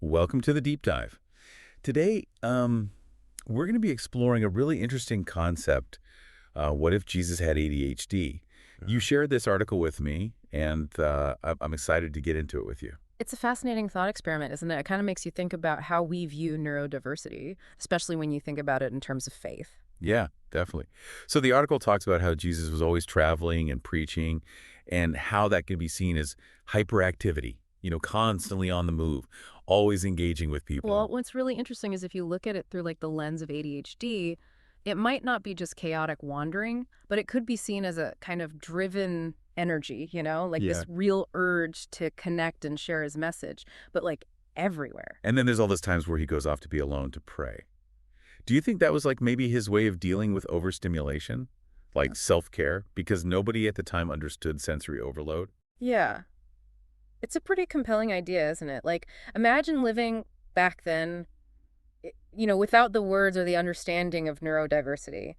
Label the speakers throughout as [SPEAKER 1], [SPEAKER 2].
[SPEAKER 1] Welcome to the deep dive. Today, we're going to be exploring a really interesting concept. What if Jesus had ADHD? You shared this article with me, and I'm excited to get into it with you.
[SPEAKER 2] It's a fascinating thought experiment, isn't it? It kind of makes you think about how we view neurodiversity, especially when you think about it in terms of faith.
[SPEAKER 1] Yeah, definitely. So the article talks about how Jesus was always traveling and preaching, and how that can be seen as hyperactivity, constantly on the move, always engaging with
[SPEAKER 2] Well,
[SPEAKER 1] people.
[SPEAKER 2] what's really interesting is if you look at it through like the lens of ADHD, it might not be just chaotic wandering, but it could be seen as a kind of driven energy, like
[SPEAKER 1] Yeah.
[SPEAKER 2] this real urge to connect and share his message, but like everywhere.
[SPEAKER 1] And then there's all those times where he goes off to be alone to pray. Do you think that was like maybe his way of dealing with overstimulation, like self-care, because nobody at the time understood sensory overload?
[SPEAKER 2] Yeah. It's a pretty compelling idea, isn't it? Like, imagine living back then, without the words or the understanding of neurodiversity.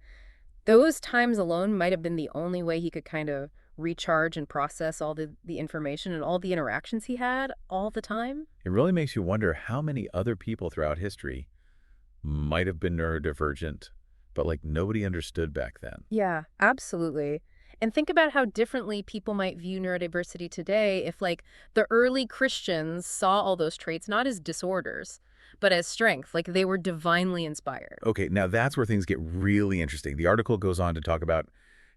[SPEAKER 2] Those times alone might have been the only way he could kind of recharge and process all the information and all the interactions he had all the time.
[SPEAKER 1] It really makes you wonder how many other people throughout history might have been neurodivergent, but like nobody understood back then.
[SPEAKER 2] Yeah, absolutely. And think about how differently people might view neurodiversity today if, like, the early Christians saw all those traits not as disorders, but as strength, like they were divinely inspired.
[SPEAKER 1] Okay, now that's where things get really interesting. The article goes on to talk about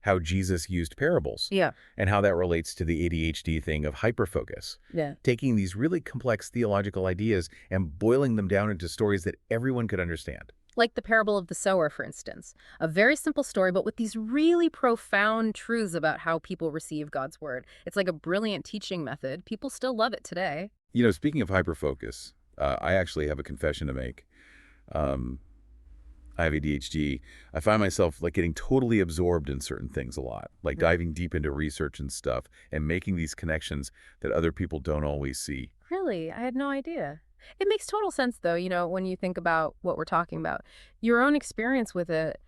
[SPEAKER 1] how Jesus used parables
[SPEAKER 2] Yeah.
[SPEAKER 1] and how that relates to the ADHD thing of hyperfocus,
[SPEAKER 2] Yeah.
[SPEAKER 1] taking these really complex theological ideas and boiling them down into stories that everyone could understand.
[SPEAKER 2] Like the parable of the sower, for instance. A very simple story, but with these really profound truths about how people receive God's word. It's like a brilliant teaching method. People still love it today.
[SPEAKER 1] Speaking of hyperfocus, I actually have a confession to make. Um, I have ADHD. I find myself like getting totally absorbed in certain things a lot, like diving deep into research and stuff and making these connections that other people don't always see.
[SPEAKER 2] Really? I had no idea. It makes total sense, though, when you think about what we're talking about. Your own experience with it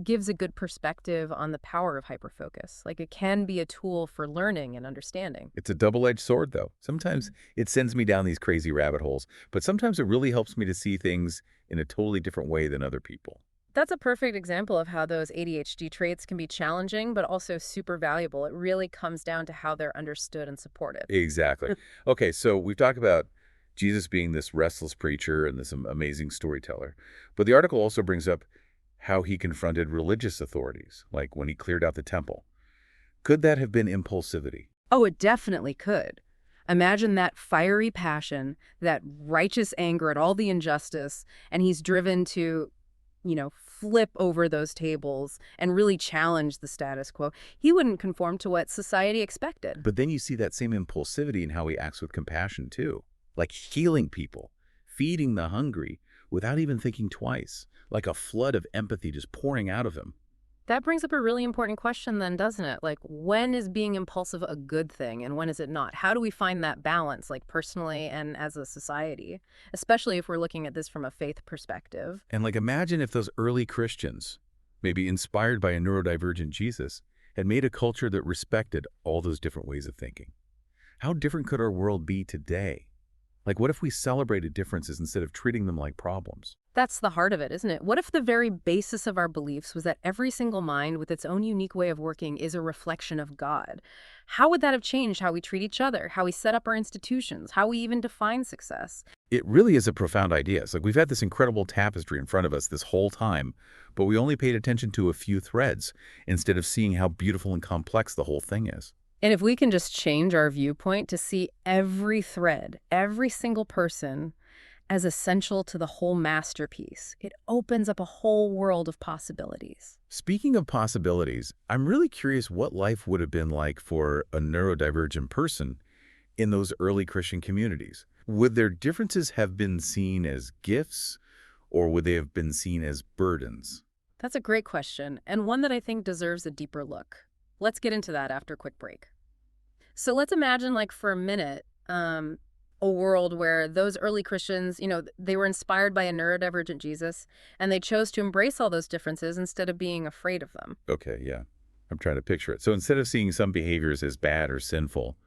[SPEAKER 2] gives a good perspective on the power of hyperfocus. Like, it can be a tool for learning and understanding.
[SPEAKER 1] It's a double-edged sword, though. Sometimes it sends me down these crazy rabbit holes, but sometimes it really helps me to see things in a totally different way than other people.
[SPEAKER 2] That's a perfect example of how those ADHD traits can be challenging, but also super valuable. It really comes down to how they're understood and supported.
[SPEAKER 1] Exactly. Okay, so we've talked about Jesus being this restless preacher and this amazing storyteller, but the article also brings up how he confronted religious authorities, like when he cleared out the temple. Could that have been impulsivity?
[SPEAKER 2] Oh, it definitely could. Imagine that fiery passion, that righteous anger at all the injustice, and he's driven to, flip over those tables and really challenge the status quo. He wouldn't conform to what society expected.
[SPEAKER 1] But then you see that same impulsivity in how he acts with compassion, too, like healing people, feeding the hungry without even thinking twice, like a flood of empathy just pouring out of him.
[SPEAKER 2] That brings up a really important question then, doesn't it? Like, when is being impulsive a good thing and when is it not? How do we find that balance, like personally and as a society, especially if we're looking at this from a faith perspective?
[SPEAKER 1] And like imagine if those early Christians, maybe inspired by a neurodivergent Jesus, had made a culture that respected all those different ways of thinking. How different could our world be today? Like what if we celebrated differences instead of treating them like problems?
[SPEAKER 2] That's the heart of it, isn't it? What if the very basis of our beliefs was that every single mind with its own unique way of working is a reflection of God? How would that have changed how we treat each other, how we set up our institutions, how we even define success?
[SPEAKER 1] It really is a profound idea. It's like we've had this incredible tapestry in front of us this whole time, but we only paid attention to a few threads instead of seeing how beautiful and complex the whole thing is.
[SPEAKER 2] And if we can just change our viewpoint to see every thread, every single person as essential to the whole masterpiece, it opens up a whole world of possibilities.
[SPEAKER 1] Speaking of possibilities, I'm really curious what life would have been like for a neurodivergent person in those early Christian communities. Would their differences have been seen as gifts, or would they have been seen as burdens?
[SPEAKER 2] That's a great question, and one that I think deserves a deeper look. Let's get into that after a quick break. So let's imagine, like, for a minute, a world where those early Christians, they were inspired by a neurodivergent Jesus, and they chose to embrace all those differences instead of being afraid of them.
[SPEAKER 1] Okay, yeah. I'm trying to picture it. So instead of seeing some behaviors as bad or sinful,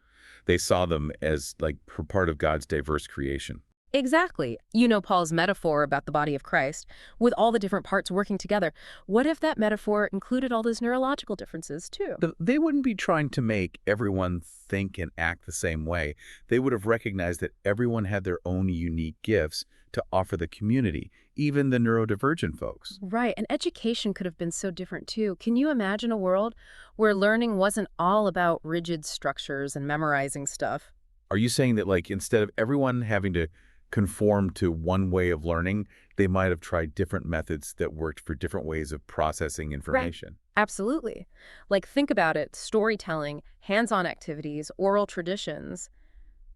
[SPEAKER 1] they saw them as like part of God's diverse creation.
[SPEAKER 2] Exactly. You know Paul's metaphor about the body of Christ, with all the different parts working together. What if that metaphor included all those neurological differences, too?
[SPEAKER 1] They wouldn't be trying to make everyone think and act the same way. They would have recognized that everyone had their own unique gifts to offer the community, even the neurodivergent folks.
[SPEAKER 2] Right, and education could have been so different, too. Can you imagine a world where learning wasn't all about rigid structures and memorizing stuff?
[SPEAKER 1] Are you saying that, like, instead of everyone having to conform to one way of learning, they might have tried different methods that worked for different ways of processing
[SPEAKER 2] Right.
[SPEAKER 1] information?
[SPEAKER 2] Absolutely. Like, think about it, storytelling, hands-on activities, oral traditions.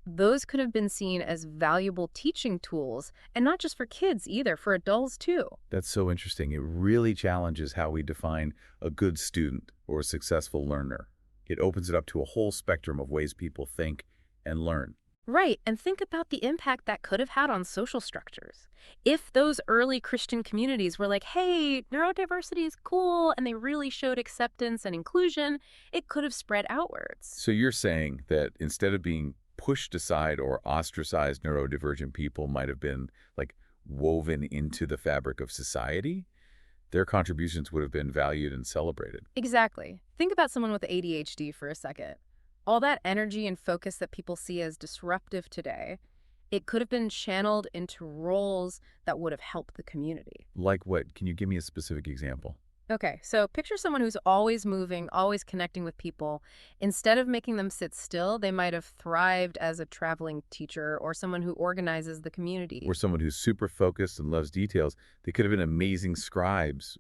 [SPEAKER 2] Those could have been seen as valuable teaching tools, and not just for kids either, for adults too.
[SPEAKER 1] That's so interesting. It really challenges how we define a good student or a successful learner. It opens it up to a whole spectrum of ways people think and learn.
[SPEAKER 2] Right, and think about the impact that could have had on social structures. If those early Christian communities were like, hey, neurodiversity is cool, and they really showed acceptance and inclusion, it could have spread outwards.
[SPEAKER 1] So you're saying that instead of being pushed aside or ostracized, neurodivergent people might have been like woven into the fabric of society? Their contributions would have been valued and celebrated.
[SPEAKER 2] Exactly. Think about someone with ADHD for a second. All that energy and focus that people see as disruptive today, it could have been channeled into roles that would have helped the community.
[SPEAKER 1] Like what? Can you give me a specific example?
[SPEAKER 2] Okay, so picture someone who's always moving, always connecting with people. Instead of making them sit still, they might have thrived as a traveling teacher or someone who organizes the community.
[SPEAKER 1] Or someone who's super focused and loves details. They could have been amazing scribes,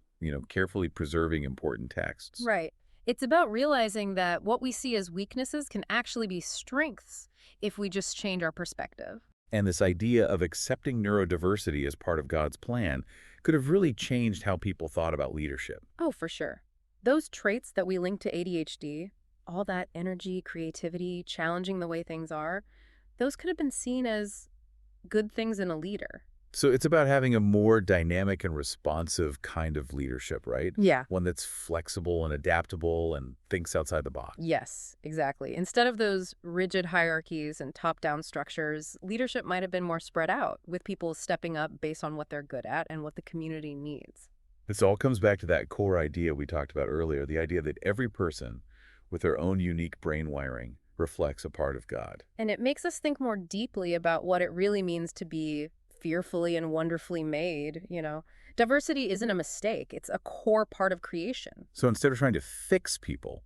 [SPEAKER 1] carefully preserving important texts.
[SPEAKER 2] Right. It's about realizing that what we see as weaknesses can actually be strengths if we just change our perspective.
[SPEAKER 1] And this idea of accepting neurodiversity as part of God's plan could have really changed how people thought about leadership.
[SPEAKER 2] Oh, for sure. Those traits that we link to ADHD, all that energy, creativity, challenging the way things are, those could have been seen as good things in a leader.
[SPEAKER 1] So it's about having a more dynamic and responsive kind of leadership, right?
[SPEAKER 2] Yeah.
[SPEAKER 1] One that's flexible and adaptable and thinks outside the box.
[SPEAKER 2] Yes, exactly. Instead of those rigid hierarchies and top-down structures, leadership might have been more spread out, with people stepping up based on what they're good at and what the community needs.
[SPEAKER 1] This all comes back to that core idea we talked about earlier, the idea that every person with their own unique brain wiring reflects a part of God.
[SPEAKER 2] And it makes us think more deeply about what it really means to be fearfully and wonderfully made. Diversity isn't a mistake. It's a core part of creation.
[SPEAKER 1] So instead of trying to fix people,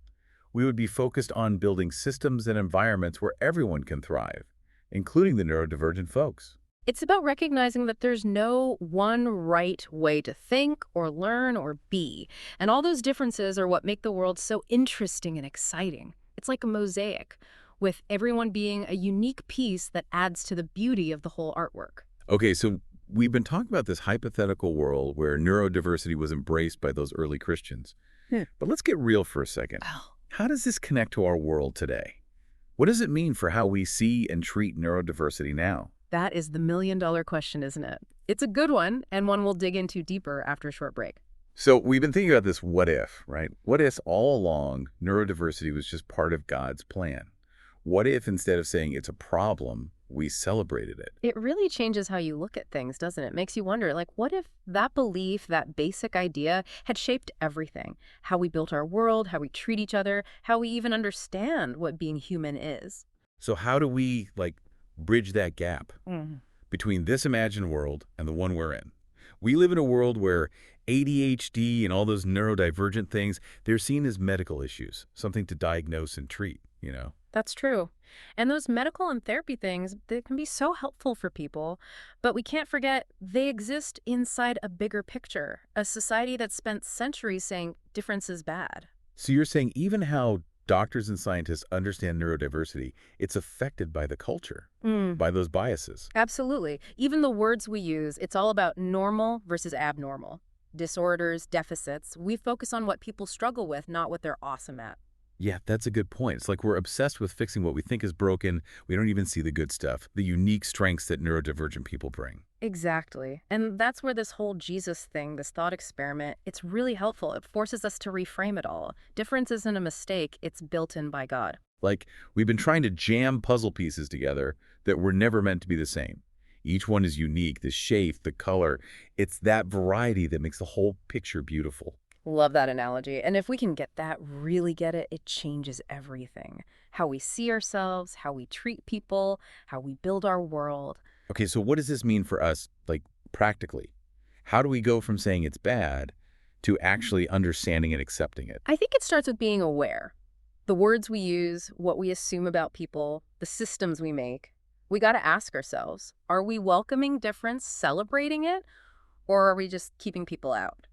[SPEAKER 1] we would be focused on building systems and environments where everyone can thrive, including the neurodivergent folks.
[SPEAKER 2] It's about recognizing that there's no one right way to think or learn or be. And all those differences are what make the world so interesting and exciting. It's like a mosaic, with everyone being a unique piece that adds to the beauty of the whole artwork.
[SPEAKER 1] Okay, so we've been talking about this hypothetical world where neurodiversity was embraced by those early Christians.
[SPEAKER 2] Hmm.
[SPEAKER 1] But let's get real for a second.
[SPEAKER 2] Oh.
[SPEAKER 1] How does this connect to our world today? What does it mean for how we see and treat neurodiversity now?
[SPEAKER 2] That is the million-dollar question, isn't it? It's a good one, and one we'll dig into deeper after a short break.
[SPEAKER 1] So we've been thinking about this what if, right? What if all along neurodiversity was just part of God's plan? What if instead of saying it's a problem, we celebrated it?
[SPEAKER 2] It really changes how you look at things, doesn't it? Makes you wonder, like, what if that belief, that basic idea, had shaped everything? How we built our world, how we treat each other, how we even understand what being human is.
[SPEAKER 1] So how do we, bridge that gap between this imagined world and the one we're in? We live in a world where ADHD and all those neurodivergent things, they're seen as medical issues, something to diagnose and treat.
[SPEAKER 2] That's true. And those medical and therapy things, they can be so helpful for people, but we can't forget they exist inside a bigger picture, a society that spent centuries saying difference is bad.
[SPEAKER 1] So you're saying even how doctors and scientists understand neurodiversity, it's affected by the culture, by those biases.
[SPEAKER 2] Absolutely. Even the words we use, it's all about normal versus abnormal. Disorders, deficits, we focus on what people struggle with, not what they're awesome at.
[SPEAKER 1] Yeah, that's a good point. It's like we're obsessed with fixing what we think is broken. We don't even see the good stuff, the unique strengths that neurodivergent people bring.
[SPEAKER 2] Exactly. And that's where this whole Jesus thing, this thought experiment, it's really helpful. It forces us to reframe it all. Difference isn't a mistake, it's built in by God.
[SPEAKER 1] Like we've been trying to jam puzzle pieces together that were never meant to be the same. Each one is unique, the shape, the color. It's that variety that makes the whole picture beautiful.
[SPEAKER 2] Love that analogy. And if we can get that, really get it, it changes everything. How we see ourselves, how we treat people, how we build our world.
[SPEAKER 1] Okay, so what does this mean for us, like, practically? How do we go from saying it's bad to actually understanding and accepting it?
[SPEAKER 2] I think it starts with being aware. The words we use, what we assume about people, the systems we make. We got to ask ourselves, are we welcoming difference, celebrating it, or are we just keeping people out?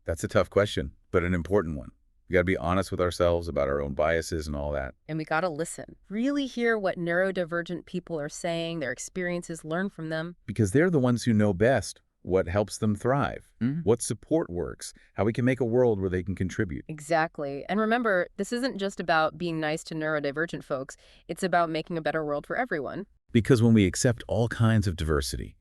[SPEAKER 1] That's a tough question, but an important one. We got to be honest with ourselves about our own biases and all that.
[SPEAKER 2] And we got to listen, really hear what neurodivergent people are saying, their experiences, learn from them.
[SPEAKER 1] Because they're the ones who know best what helps them thrive, what support works, how we can make a world where they can contribute.
[SPEAKER 2] Exactly. And remember, this isn't just about being nice to neurodivergent folks. It's about making a better world for everyone.
[SPEAKER 1] Because when we accept all kinds of diversity,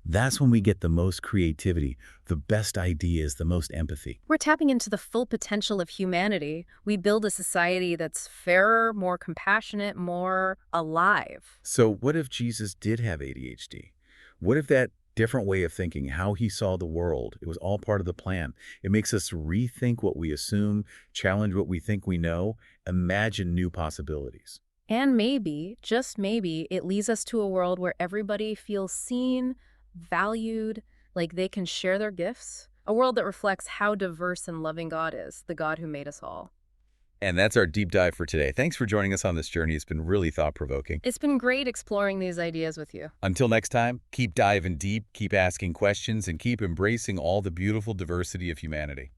[SPEAKER 1] that's when we get the most creativity, the best ideas, the most empathy.
[SPEAKER 2] We're tapping into the full potential of humanity. We build a society that's fairer, more compassionate, more alive.
[SPEAKER 1] So what if Jesus did have ADHD? What if that different way of thinking, how he saw the world, it was all part of the plan? It makes us rethink what we assume, challenge what we think we know, imagine new possibilities.
[SPEAKER 2] And maybe, just maybe, it leads us to a world where everybody feels seen, valued, like they can share their gifts. A world that reflects how diverse and loving God is, the God who made us all.
[SPEAKER 1] And that's our deep dive for today. Thanks for joining us on this journey. It's been really thought-provoking.
[SPEAKER 2] It's been great exploring these ideas with you.
[SPEAKER 1] Until next time, keep diving deep, keep asking questions, and keep embracing all the beautiful diversity of humanity.